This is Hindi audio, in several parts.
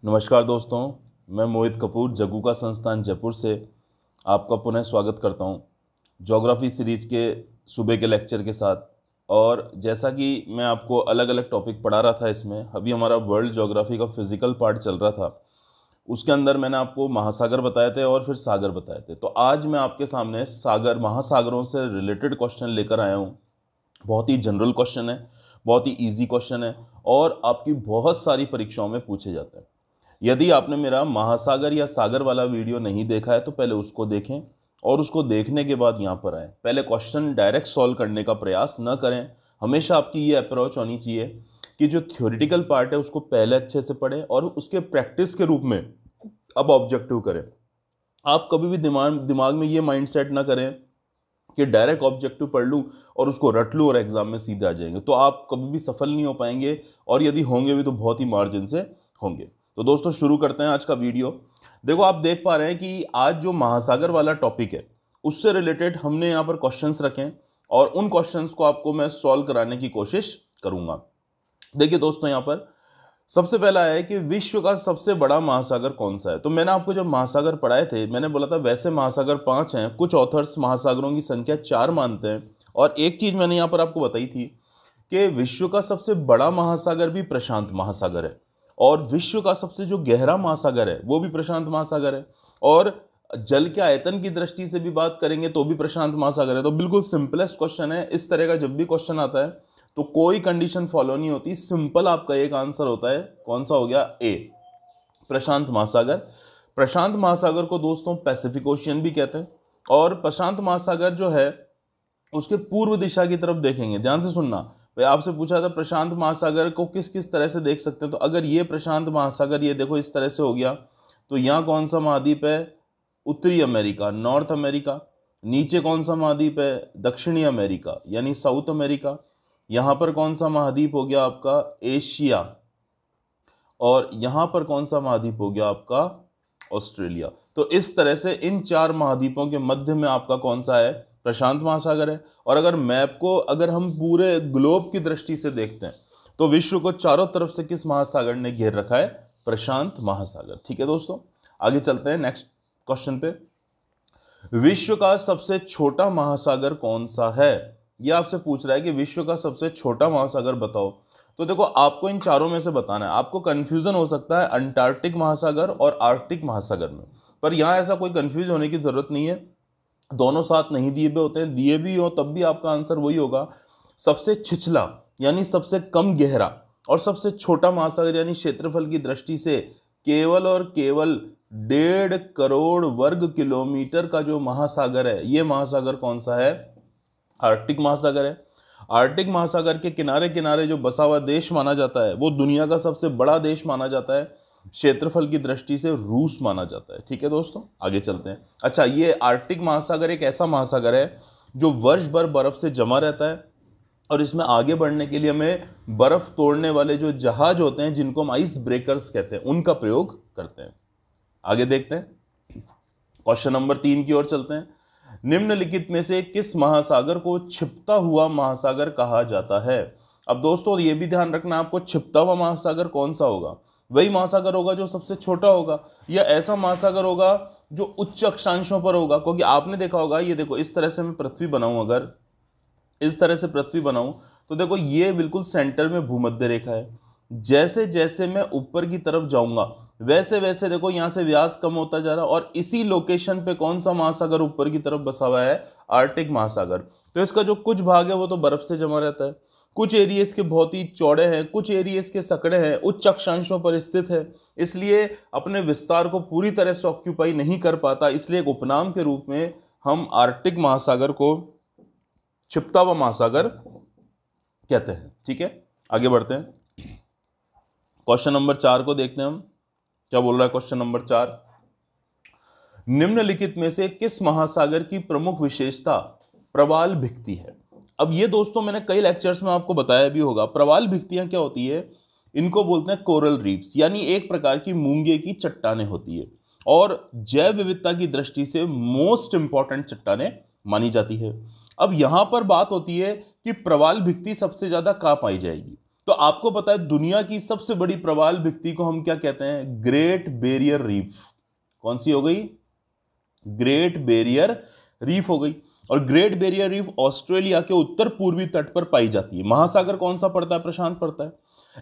नमस्कार दोस्तों, मैं मोहित कपूर जग्गू का संस्थान जयपुर से आपका पुनः स्वागत करता हूं ज्योग्राफी सीरीज़ के सुबह के लेक्चर के साथ। और जैसा कि मैं आपको अलग अलग टॉपिक पढ़ा रहा था, इसमें अभी हमारा वर्ल्ड ज्योग्राफी का फिजिकल पार्ट चल रहा था। उसके अंदर मैंने आपको महासागर बताए थे और फिर सागर बताए थे। तो आज मैं आपके सामने सागर महासागरों से रिलेटेड क्वेश्चन लेकर आया हूँ। बहुत ही जनरल क्वेश्चन है, बहुत ही ईजी क्वेश्चन है और आपकी बहुत सारी परीक्षाओं में पूछे जाते हैं। यदि आपने मेरा महासागर या सागर वाला वीडियो नहीं देखा है तो पहले उसको देखें और उसको देखने के बाद यहाँ पर आएँ। पहले क्वेश्चन डायरेक्ट सॉल्व करने का प्रयास न करें। हमेशा आपकी ये अप्रोच होनी चाहिए कि जो थ्योरेटिकल पार्ट है उसको पहले अच्छे से पढ़ें और उसके प्रैक्टिस के रूप में अब ऑब्जेक्टिव करें। आप कभी भी दिमाग में ये माइंडसेट ना करें कि डायरेक्ट ऑब्जेक्टिव पढ़ लूँ और उसको रट लूँ और एग्जाम में सीधे आ जाएंगे, तो आप कभी भी सफल नहीं हो पाएंगे और यदि होंगे भी तो बहुत ही मार्जिन से होंगे। तो दोस्तों शुरू करते हैं आज का वीडियो। देखो, आप देख पा रहे हैं कि आज जो महासागर वाला टॉपिक है उससे रिलेटेड हमने यहाँ पर क्वेश्चंस रखे हैं और उन क्वेश्चंस को आपको मैं सॉल्व कराने की कोशिश करूंगा। देखिए दोस्तों, यहाँ पर सबसे पहला है कि विश्व का सबसे बड़ा महासागर कौन सा है। तो मैंने आपको जब महासागर पढ़ाए थे, मैंने बोला था वैसे महासागर 5 हैं, कुछ ऑथर्स महासागरों की संख्या 4 मानते हैं। और एक चीज मैंने यहाँ पर आपको बताई थी कि विश्व का सबसे बड़ा महासागर भी प्रशांत महासागर है और विश्व का सबसे जो गहरा महासागर है वो भी प्रशांत महासागर है। और जल के आयतन की दृष्टि से भी बात करेंगे तो भी प्रशांत महासागर है। तो बिल्कुल सिंपलेस्ट क्वेश्चन है। इस तरह का जब भी क्वेश्चन आता है तो कोई कंडीशन फॉलो नहीं होती, सिंपल आपका एक आंसर होता है। कौन सा हो गया? ए, प्रशांत महासागर। प्रशांत महासागर को दोस्तों पैसिफिक ओशियन भी कहते हैं। और प्रशांत महासागर जो है उसके पूर्व दिशा की तरफ देखेंगे, ध्यान से सुनना भाई। आपसे पूछा था प्रशांत महासागर को किस किस तरह से देख सकते हैं। तो अगर ये प्रशांत महासागर ये देखो इस तरह से हो गया, तो यहाँ कौन सा महाद्वीप है? उत्तरी अमेरिका, नॉर्थ अमेरिका। नीचे कौन सा महाद्वीप है? दक्षिणी अमेरिका यानी साउथ अमेरिका। यहाँ पर कौन सा महाद्वीप हो गया आपका? एशिया। और यहाँ पर कौन सा महाद्वीप हो गया आपका? ऑस्ट्रेलिया। तो इस तरह से इन 4 महाद्वीपों के मध्य में आपका कौन सा है? प्रशांत महासागर है। और अगर मैप को अगर हम पूरे ग्लोब की दृष्टि से देखते हैं तो विश्व को चारों तरफ से किस महासागर ने घेर रखा है? प्रशांत महासागर। ठीक है दोस्तों, आगे चलते हैं नेक्स्ट क्वेश्चन पे। विश्व का सबसे छोटा महासागर कौन सा है? यह आपसे पूछ रहा है कि विश्व का सबसे छोटा महासागर बताओ। तो देखो, आपको इन चारों में से बताना है। आपको कंफ्यूजन हो सकता है अंटार्कटिक महासागर और आर्कटिक महासागर में, पर यहाँ ऐसा कोई कंफ्यूज होने की जरूरत नहीं है। दोनों साथ नहीं दिए भी होते हैं, दिए भी हो तब भी आपका आंसर वही होगा। सबसे छिछला यानी सबसे कम गहरा और सबसे छोटा महासागर यानी क्षेत्रफल की दृष्टि से केवल और केवल 1.5 करोड़ वर्ग किलोमीटर का जो महासागर है, ये महासागर कौन सा है? आर्कटिक महासागर है। आर्कटिक महासागर के किनारे किनारे जो बसा हुआ देश माना जाता है वो दुनिया का सबसे बड़ा देश माना जाता है। क्षेत्रफल की दृष्टि से रूस माना जाता है। ठीक है दोस्तों, आगे चलते हैं। अच्छा, ये आर्कटिक महासागर एक ऐसा महासागर है जो वर्ष भर बर्फ से जमा रहता है और इसमें आगे बढ़ने के लिए हमें बर्फ तोड़ने वाले जो जहाज होते हैं जिनको हम आइस ब्रेकर्स कहते हैं उनका प्रयोग करते हैं। आगे देखते हैं, क्वेश्चन नंबर 3 की ओर चलते हैं। निम्नलिखित में से किस महासागर को छिपता हुआ महासागर कहा जाता है? अब दोस्तों ये भी ध्यान रखना, आपको छिपता हुआ महासागर कौन सा होगा? वही महासागर होगा जो सबसे छोटा होगा, या ऐसा महासागर होगा जो उच्च अक्षांशों पर होगा। क्योंकि आपने देखा होगा, ये देखो इस तरह से मैं पृथ्वी बनाऊं, अगर इस तरह से पृथ्वी बनाऊं तो देखो ये बिल्कुल सेंटर में भूमध्य रेखा है। जैसे जैसे मैं ऊपर की तरफ जाऊंगा वैसे वैसे देखो यहां से व्यास कम होता जा रहा है और इसी लोकेशन पे कौन सा महासागर ऊपर की तरफ बसा हुआ है? आर्कटिक महासागर। तो इसका जो कुछ भाग है वो तो बर्फ से जमा रहता है, कुछ एरियाज के बहुत ही चौड़े हैं, कुछ एरियाज के सकड़े हैं, उच्च अक्षांशों पर स्थित है, इसलिए अपने विस्तार को पूरी तरह से ऑक्यूपाई नहीं कर पाता। इसलिए एक उपनाम के रूप में हम आर्कटिक महासागर को छिपता हुआ महासागर कहते हैं। ठीक है, आगे बढ़ते हैं। क्वेश्चन नंबर 4 को देखते हैं हम, क्या बोल रहा है क्वेश्चन नंबर 4। निम्नलिखित में से किस महासागर की प्रमुख विशेषता प्रवाल भित्ति है? अब ये दोस्तों मैंने कई लेक्चर्स में आपको बताया भी होगा। प्रवाल भित्तियां क्या होती है? इनको बोलते हैं कोरल रीफ्स, यानी एक प्रकार की मूंगे की चट्टानें होती है और जैव विविधता की दृष्टि से मोस्ट इंपॉर्टेंट चट्टानें मानी जाती है। अब यहां पर बात होती है कि प्रवाल भित्ति सबसे ज्यादा कहां पाई जाएगी। तो आपको पता है दुनिया की सबसे बड़ी प्रवाल भित्ति को हम क्या कहते हैं? Great barrier reef. कौन सी हो गई? ग्रेट बैरियर रीफ हो गई। और ग्रेट बैरियर रीफ ऑस्ट्रेलिया के उत्तर पूर्वी तट पर पाई जाती है। महासागर कौन सा पड़ता है? प्रशांत पड़ता है।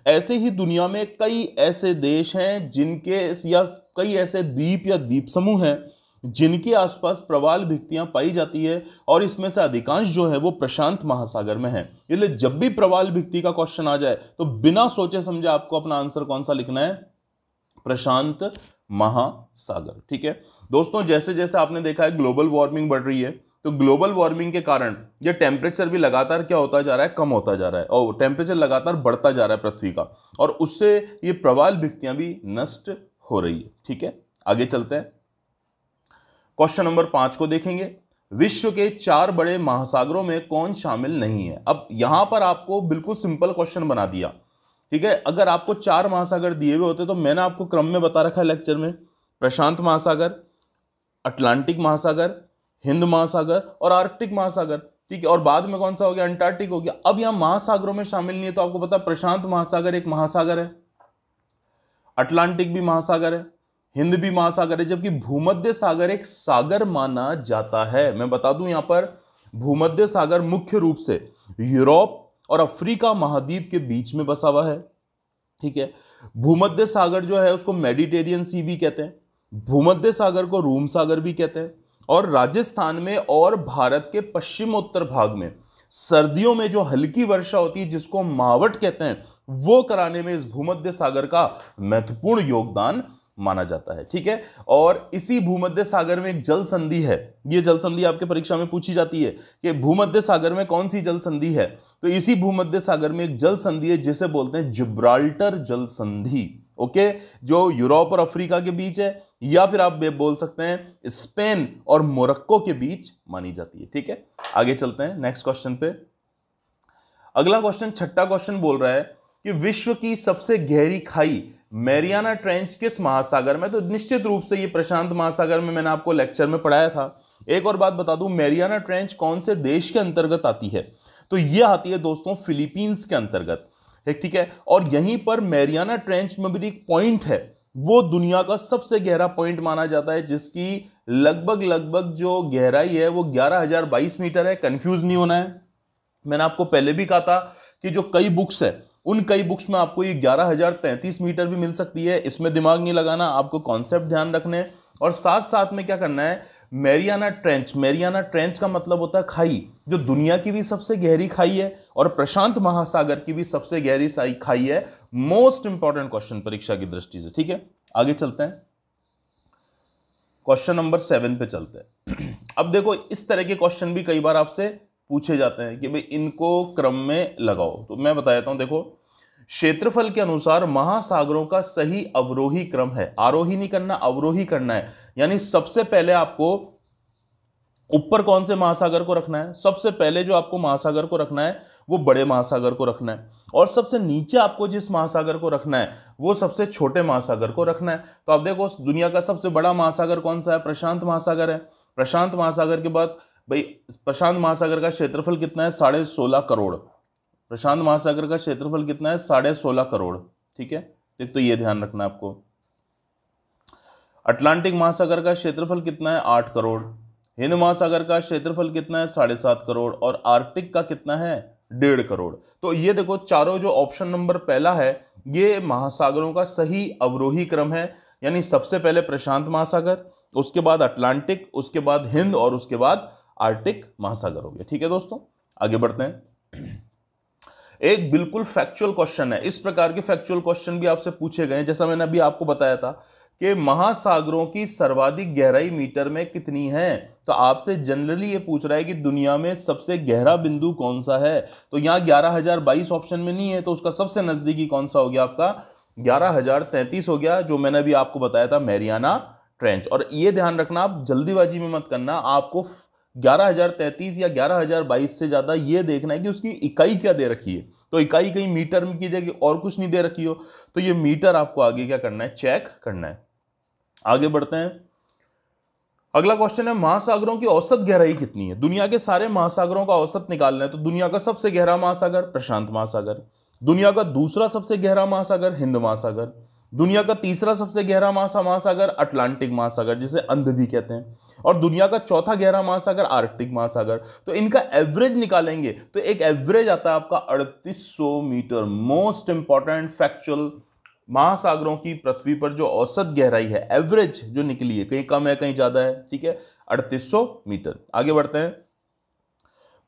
ऐसे ही दुनिया में कई ऐसे देश हैं जिनके, या कई ऐसे द्वीप या द्वीप समूह हैं जिनके आसपास प्रवाल भित्तियां पाई जाती है, और इसमें से अधिकांश जो है वो प्रशांत महासागर में है। इसलिए जब भी प्रवाल भित्ति का क्वेश्चन आ जाए तो बिना सोचे समझे आपको अपना आंसर कौन सा लिखना है? प्रशांत महासागर। ठीक है दोस्तों, जैसे जैसे आपने देखा है ग्लोबल वार्मिंग बढ़ रही है, तो ग्लोबल वार्मिंग के कारण ये टेम्परेचर भी लगातार क्या होता जा रहा है? कम होता जा रहा है, और टेम्परेचर लगातार बढ़ता जा रहा है पृथ्वी का, और उससे ये प्रवाल भित्तियां भी नष्ट हो रही है। ठीक है, आगे चलते हैं। क्वेश्चन नंबर 5 को देखेंगे। विश्व के 4 बड़े महासागरों में कौन शामिल नहीं है? अब यहां पर आपको बिल्कुल सिंपल क्वेश्चन बना दिया। ठीक है, अगर आपको 4 महासागर दिए हुए होते तो मैंने आपको क्रम में बता रखा है लेक्चर में, प्रशांत महासागर, अटलांटिक महासागर, हिंद महासागर और आर्कटिक महासागर। ठीक है, और बाद में कौन सा हो गया? अंटार्कटिक हो गया। अब यहां महासागरों में शामिल नहीं है, तो आपको पता है प्रशांत महासागर एक महासागर है, अटलांटिक भी महासागर है, हिंद भी महासागर है, जबकि भूमध्य सागर एक सागर माना जाता है। मैं बता दूं यहां पर भूमध्य सागर मुख्य रूप से यूरोप और अफ्रीका महाद्वीप के बीच में बसा हुआ है। ठीक है, भूमध्य सागर जो है उसको मेडिटेरियन सी भी कहते हैं, भूमध्य सागर को रूम सागर भी कहते हैं, और राजस्थान में और भारत के पश्चिमोत्तर भाग में सर्दियों में जो हल्की वर्षा होती है जिसको मावट कहते हैं, वो कराने में इस भूमध्य सागर का महत्वपूर्ण योगदान माना जाता है। ठीक है, और इसी भूमध्य सागर में एक जल संधि है, ये जल संधि आपके परीक्षा में पूछी जाती है कि भूमध्य सागर में कौन सी जल संधि है, तो इसी भूमध्य सागर में एक जल संधि है जिसे बोलते हैं जिब्राल्टर जल संधि। ओके, जो यूरोप और अफ्रीका के बीच है, या फिर आप बोल सकते हैं स्पेन और मोरक्को के बीच मानी जाती है। ठीक है, आगे चलते हैं नेक्स्ट क्वेश्चन पे। अगला क्वेश्चन, छठा क्वेश्चन बोल रहा है कि विश्व की सबसे गहरी खाई मैरियाना ट्रेंच किस महासागर में? तो निश्चित रूप से ये प्रशांत महासागर में, मैंने आपको लेक्चर में पढ़ाया था। एक और बात बता दूं, मैरियाना ट्रेंच कौन से देश के अंतर्गत आती है? तो ये आती है दोस्तों फिलीपींस के अंतर्गत। ठीक है, और यहीं पर मैरियाना ट्रेंच में भी एक पॉइंट है, वो दुनिया का सबसे गहरा पॉइंट माना जाता है, जिसकी लगभग जो गहराई है वो 11,022 मीटर है। कंफ्यूज नहीं होना है, मैंने आपको पहले भी कहा था कि जो कई बुक्स है उन कई बुक्स में आपको ये 11,033 मीटर भी मिल सकती है। इसमें दिमाग नहीं लगाना, आपको कॉन्सेप्ट ध्यान रखने, और साथ साथ में क्या करना है, मैरियाना ट्रेंच का मतलब होता है खाई, जो दुनिया की भी सबसे गहरी खाई है और प्रशांत महासागर की भी सबसे गहरी खाई है। मोस्ट इंपॉर्टेंट क्वेश्चन परीक्षा की दृष्टि से। ठीक है, आगे चलते हैं, क्वेश्चन नंबर 7 पे चलते हैं। अब देखो, इस तरह के क्वेश्चन भी कई बार आपसे पूछे जाते हैं कि भाई इनको क्रम में लगाओ, तो मैं बता देता हूं। देखो, क्षेत्रफल के अनुसार महासागरों का सही अवरोही क्रम है, आरोही नहीं करना, अवरोही करना है। यानी सबसे पहले आपको ऊपर कौन से महासागर को रखना है? सबसे पहले जो आपको महासागर को रखना है वो बड़े महासागर को रखना है, और सबसे नीचे आपको जिस महासागर को रखना है वो सबसे छोटे महासागर को रखना है। तो आप देखो, दुनिया का सबसे बड़ा महासागर कौन सा है? प्रशांत महासागर है। प्रशांत महासागर के बाद भाई, प्रशांत महासागर का क्षेत्रफल कितना है? 16.5 करोड़। प्रशांत महासागर का क्षेत्रफल कितना है? 16.5 करोड़। ठीक है, तो ये ध्यान रखना है आपको। अटलांटिक महासागर का क्षेत्रफल कितना है? 8 करोड़। हिंद महासागर का क्षेत्रफल कितना है? 7.5 करोड़। और आर्कटिक का कितना है? 1.5 करोड़। तो ये देखो, चारों जो ऑप्शन नंबर पहला है ये महासागरों का सही अवरोही क्रम है। यानी सबसे पहले प्रशांत महासागर, उसके बाद अटलांटिक, उसके बाद हिंद, और उसके बाद आर्कटिक महासागर हो गया। ठीक है दोस्तों, आगे बढ़ते हैं। एक बिल्कुल फैक्चुअल क्वेश्चन है, इस प्रकार के फैक्चुअल क्वेश्चन भी आपसे पूछे गए हैं। जैसा मैंने अभी आपको बताया था कि महासागरों की सर्वाधिक गहराई मीटर में कितनी है, तो आपसे जनरली ये पूछ रहा है कि दुनिया में सबसे गहरा बिंदु कौन सा है। तो यहां 11,022 ऑप्शन में नहीं है, तो उसका सबसे नजदीकी कौन सा हो गया? आपका 11,033 हो गया, जो मैंने अभी आपको बताया था, मैरियाना ट्रेंच। और ये ध्यान रखना, आप जल्दीबाजी में मत करना, आपको 11,033 या 11,022 से ज्यादा ये देखना है कि उसकी इकाई क्या दे रखी है। तो इकाई कहीं मीटर में की जाएगी और कुछ नहीं दे रखी हो, तो ये मीटर आपको आगे क्या करना है? चेक करना है। आगे बढ़ते हैं, अगला क्वेश्चन है, महासागरों की औसत गहराई कितनी है? दुनिया के सारे महासागरों का औसत निकालना है, तो दुनिया का सबसे गहरा महासागर प्रशांत महासागर, दुनिया का दूसरा सबसे गहरा महासागर हिंद महासागर, दुनिया का तीसरा सबसे गहरा महासागर अटलांटिक महासागर जिसे अंध भी कहते हैं, और दुनिया का चौथा गहरा महासागर आर्कटिक महासागर। तो इनका एवरेज निकालेंगे तो एक एवरेज आता है आपका 3800 मीटर। मोस्ट इंपॉर्टेंट फैक्चुअल, महासागरों की पृथ्वी पर जो औसत गहराई है, एवरेज जो निकली है, कहीं कम है कहीं ज्यादा है, ठीक है, 3800 मीटर। आगे बढ़ते हैं,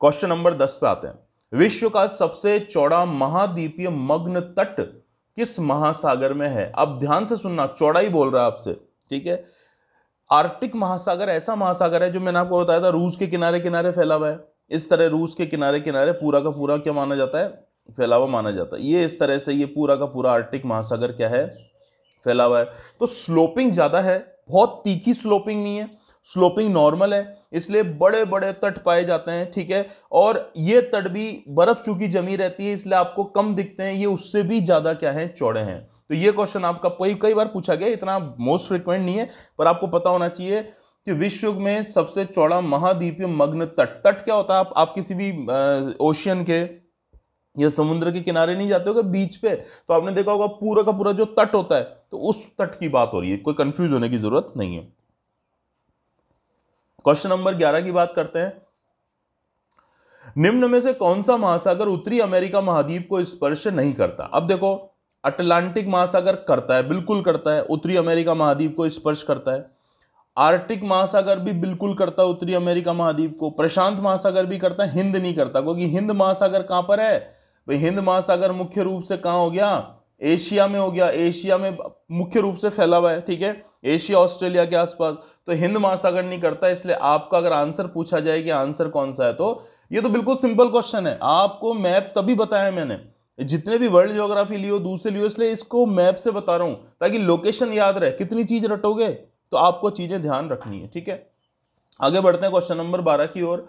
क्वेश्चन नंबर 10 पे आते हैं। विश्व का सबसे चौड़ा महाद्वीपीय मग्न तट किस महासागर में है? अब ध्यान से सुनना, चौड़ाई बोल रहा है आपसे, ठीक है। आर्कटिक महासागर ऐसा महासागर है जो मैंने आपको बताया था रूस के किनारे किनारे फैला हुआ है। इस तरह रूस के किनारे किनारे पूरा का पूरा क्या माना जाता है? फैला हुआ माना जाता है। ये इस तरह से ये पूरा का पूरा आर्कटिक महासागर क्या है? फैला हुआ है। तो स्लोपिंग ज्यादा है, बहुत तीखी स्लोपिंग नहीं है, स्लोपिंग नॉर्मल है, इसलिए बड़े बड़े तट पाए जाते हैं, ठीक है। और ये तट भी बर्फ चूंकि जमी रहती है इसलिए आपको कम दिखते हैं, ये उससे भी ज्यादा क्या है? चौड़े हैं। तो ये क्वेश्चन आपका कई बार पूछा गया, इतना मोस्ट फ्रिक्वेंट नहीं है पर आपको पता होना चाहिए कि विश्व में सबसे चौड़ा महाद्वीपीय मग्न तट, तट क्या होता है? आप किसी भी ओशियन के या समुद्र के किनारे नहीं जाते हो बीच पे, तो आपने देखा होगा पूरा का पूरा जो तट होता है, तो उस तट की बात हो रही है, कोई कंफ्यूज होने की जरूरत नहीं है। क्वेश्चन नंबर 11 की बात करते हैं। निम्न में से कौन सा महासागर उत्तरी अमेरिका महाद्वीप को स्पर्श नहीं करता? अब देखो, अटलांटिक महासागर करता है, बिल्कुल करता है, उत्तरी अमेरिका महाद्वीप को स्पर्श करता है। आर्कटिक महासागर भी बिल्कुल करता है उत्तरी अमेरिका महाद्वीप को। प्रशांत महासागर भी करता है, हिंद नहीं करता, क्योंकि हिंद महासागर कहां पर है भाई? हिंद महासागर मुख्य रूप से कहां हो गया? एशिया में हो गया, एशिया में मुख्य रूप से फैला हुआ है, ठीक है, एशिया ऑस्ट्रेलिया के आसपास। तो हिंद महासागर नहीं करता, इसलिए आपका अगर आंसर पूछा जाए कि आंसर कौन सा है, तो ये तो बिल्कुल सिंपल क्वेश्चन है। आपको मैप तभी बताया मैंने, जितने भी वर्ल्ड ज्योग्राफी लियो, दूसरे लियो, इसलिए इसको मैप से बता रहा हूं ताकि लोकेशन याद रहे। कितनी चीज रटोगे तो आपको चीजें ध्यान रखनी है, ठीक है। आगे बढ़ते हैं क्वेश्चन नंबर 12 की ओर।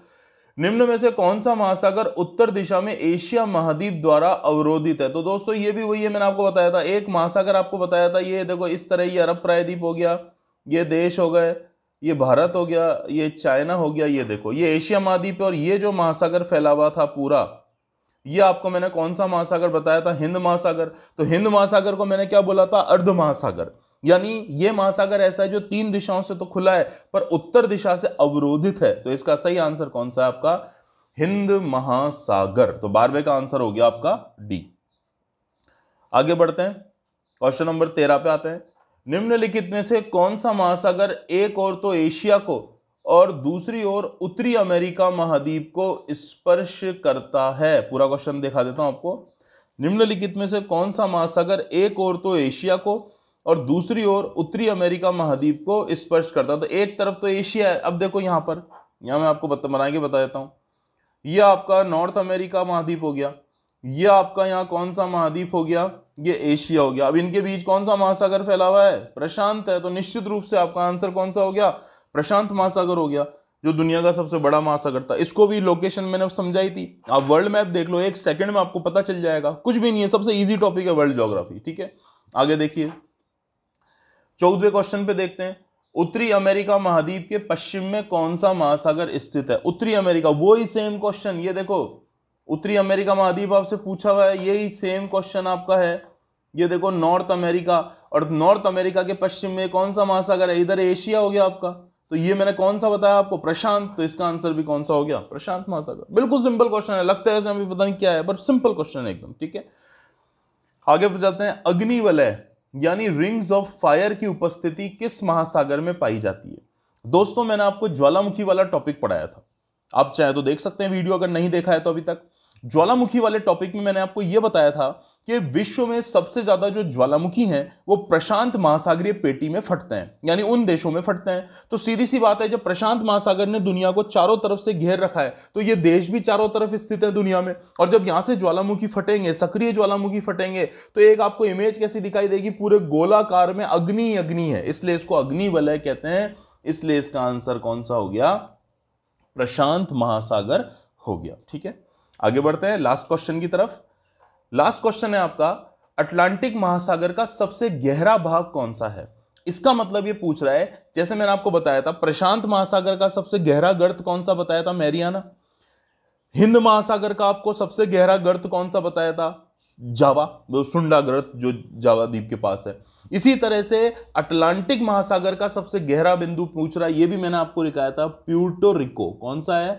निम्न में से कौन सा महासागर उत्तर दिशा में एशिया महाद्वीप द्वारा अवरोधित है? तो दोस्तों ये भी वही है, मैंने आपको बताया था, एक महासागर आपको बताया था, ये देखो इस तरह, ये अरब प्रायद्वीप हो गया, ये देश हो गए, ये भारत हो गया, ये चाइना हो गया, ये देखो ये एशिया महाद्वीप है। और ये जो महासागर फैला हुआ था पूरा, ये आपको मैंने कौन सा महासागर बताया था? हिंद महासागर। तो हिंद महासागर को मैंने क्या बोला था? अर्ध महासागर। यानी ये महासागर ऐसा है जो 3 दिशाओं से तो खुला है पर उत्तर दिशा से अवरोधित है। तो इसका सही आंसर कौन सा है आपका? हिंद महासागर। तो 12वें का आंसर हो गया आपका डी। आगे बढ़ते हैं, क्वेश्चन नंबर 13 पे आते हैं। निम्नलिखित में से कौन सा महासागर एक ओर तो एशिया को और दूसरी ओर उत्तरी अमेरिका महाद्वीप को स्पर्श करता है? पूरा क्वेश्चन दिखा देता हूं आपको। निम्नलिखित में से कौन सा महासागर एक ओर तो एशिया को और दूसरी ओर उत्तरी अमेरिका महाद्वीप को स्पर्श करता है? तो एक तरफ तो एशिया है, अब देखो यहां पर, यहां मैं आपको बता देता हूं, यह आपका नॉर्थ अमेरिका महाद्वीप हो गया, यह आपका यहां कौन सा महाद्वीप हो गया? ये एशिया हो गया। अब इनके बीच कौन सा महासागर फैला हुआ है? प्रशांत है। तो निश्चित रूप से आपका आंसर कौन सा हो गया? प्रशांत महासागर हो गया, जो दुनिया का सबसे बड़ा महासागर था। इसको भी लोकेशन मैंने समझाई थी, आप वर्ल्ड मैप देख लो, 1 सेकंड में आपको पता चल जाएगा, कुछ भी नहीं है, सबसे इजी टॉपिक है वर्ल्ड ज्योग्राफी, ठीक है। आगे देखिए, 14वें क्वेश्चन पे देखते हैं। उत्तरी अमेरिका महाद्वीप के पश्चिम में कौन सा महासागर स्थित है? उत्तरी अमेरिका, वो ही सेम क्वेश्चन, ये देखो उत्तरी अमेरिका महाद्वीप आपसे पूछा हुआ है, यही सेम क्वेश्चन आपका है। ये देखो नॉर्थ अमेरिका, और नॉर्थ अमेरिका के पश्चिम में कौन सा महासागर है? इधर एशिया हो गया आपका। तो ये मैंने कौन सा बताया आपको? प्रशांत। तो इसका आंसर भी कौन सा हो गया? प्रशांत महासागर। बिल्कुल सिंपल क्वेश्चन है, लगता है हमें पता नहीं क्या है, पर सिंपल क्वेश्चन है एकदम, ठीक है। आगे चलते हैं। अग्निवलय यानी रिंग्स ऑफ फायर की उपस्थिति किस महासागर में पाई जाती है? दोस्तों मैंने आपको ज्वालामुखी वाला टॉपिक पढ़ाया था, आप चाहे तो देख सकते हैं वीडियो, अगर नहीं देखा है तो अभी तक। ज्वालामुखी वाले टॉपिक में मैंने आपको यह बताया था कि विश्व में सबसे ज्यादा जो ज्वालामुखी हैं वो प्रशांत महासागरीय पेटी में फटते हैं, यानी उन देशों में फटते हैं। तो सीधी सी बात है, जब प्रशांत महासागर ने दुनिया को चारों तरफ से घेर रखा है तो ये देश भी चारों तरफ स्थित है दुनिया में, और जब यहां से ज्वालामुखी फटेंगे, सक्रिय ज्वालामुखी फटेंगे, तो एक आपको इमेज कैसी दिखाई देगी? पूरे गोलाकार में अग्नि अग्नि है, इसलिए इसको अग्निवलय कहते हैं। इसलिए इसका आंसर कौन सा हो गया? प्रशांत महासागर हो गया, ठीक है। आगे बढ़ते हैं लास्ट क्वेश्चन की तरफ। लास्ट क्वेश्चन है आपका, अटलांटिक महासागर का सबसे गहरा भाग कौन सा है? इसका मतलब ये पूछ रहा है, जैसे मैंने आपको बताया था प्रशांत महासागर का सबसे गहरा गर्त कौन सा बताया था? मैरियाना। हिंद महासागर का आपको सबसे गहरा गर्त कौन सा बताया था? जावा, वो सुंडाग्रत जो जावा द्वीप के पास है। इसी तरह से अटलांटिक महासागर का सबसे गहरा बिंदु पूछ रहा है, ये भी मैंने आपको दिखाया था, प्यूर्टो रिको। कौन सा है?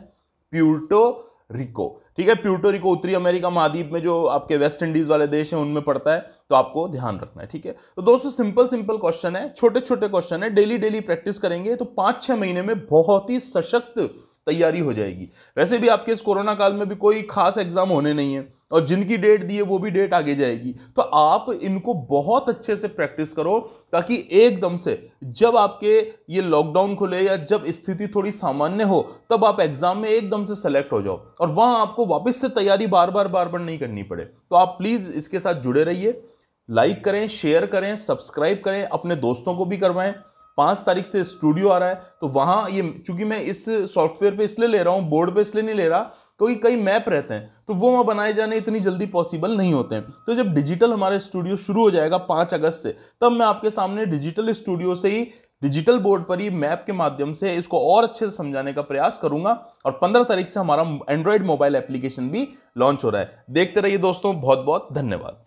Puerto Rico. ठीक है, प्यूर्टो रिको उत्तरी अमेरिका महाद्वीप में जो आपके वेस्ट इंडीज वाले देश हैं उनमें पड़ता है, तो आपको ध्यान रखना है। ठीक है, तो दोस्तों सिंपल सिंपल क्वेश्चन है, छोटे छोटे क्वेश्चन है, डेली डेली प्रैक्टिस करेंगे तो 5-6 महीने में बहुत ही सशक्त तैयारी हो जाएगी। वैसे भी आपके इस कोरोना काल में भी कोई खास एग्जाम होने नहीं है, और जिनकी डेट दी है वो भी डेट आगे जाएगी, तो आप इनको बहुत अच्छे से प्रैक्टिस करो, ताकि एकदम से जब आपके ये लॉकडाउन खुले या जब स्थिति थोड़ी सामान्य हो, तब आप एग्जाम में एकदम से सेलेक्ट हो जाओ और वहां आपको वापस से तैयारी बार बार नहीं करनी पड़े। तो आप प्लीज इसके साथ जुड़े रहिए, लाइक करें, शेयर करें, सब्सक्राइब करें, अपने दोस्तों को भी करवाएं। 5 तारीख से स्टूडियो आ रहा है, तो वहां ये, चूंकि मैं इस सॉफ्टवेयर पे इसलिए ले रहा हूं, बोर्ड पे इसलिए नहीं ले रहा क्योंकि कई मैप रहते हैं तो वो वहां बनाए जाने इतनी जल्दी पॉसिबल नहीं होते हैं। तो जब डिजिटल हमारे स्टूडियो शुरू हो जाएगा 5 अगस्त से, तब मैं आपके सामने डिजिटल स्टूडियो से ही, डिजिटल बोर्ड पर ही मैप के माध्यम से इसको और अच्छे से समझाने का प्रयास करूंगा। और 15 तारीख से हमारा एंड्रॉइड मोबाइल एप्लीकेशन भी लॉन्च हो रहा है। देखते रहिए दोस्तों, बहुत बहुत धन्यवाद।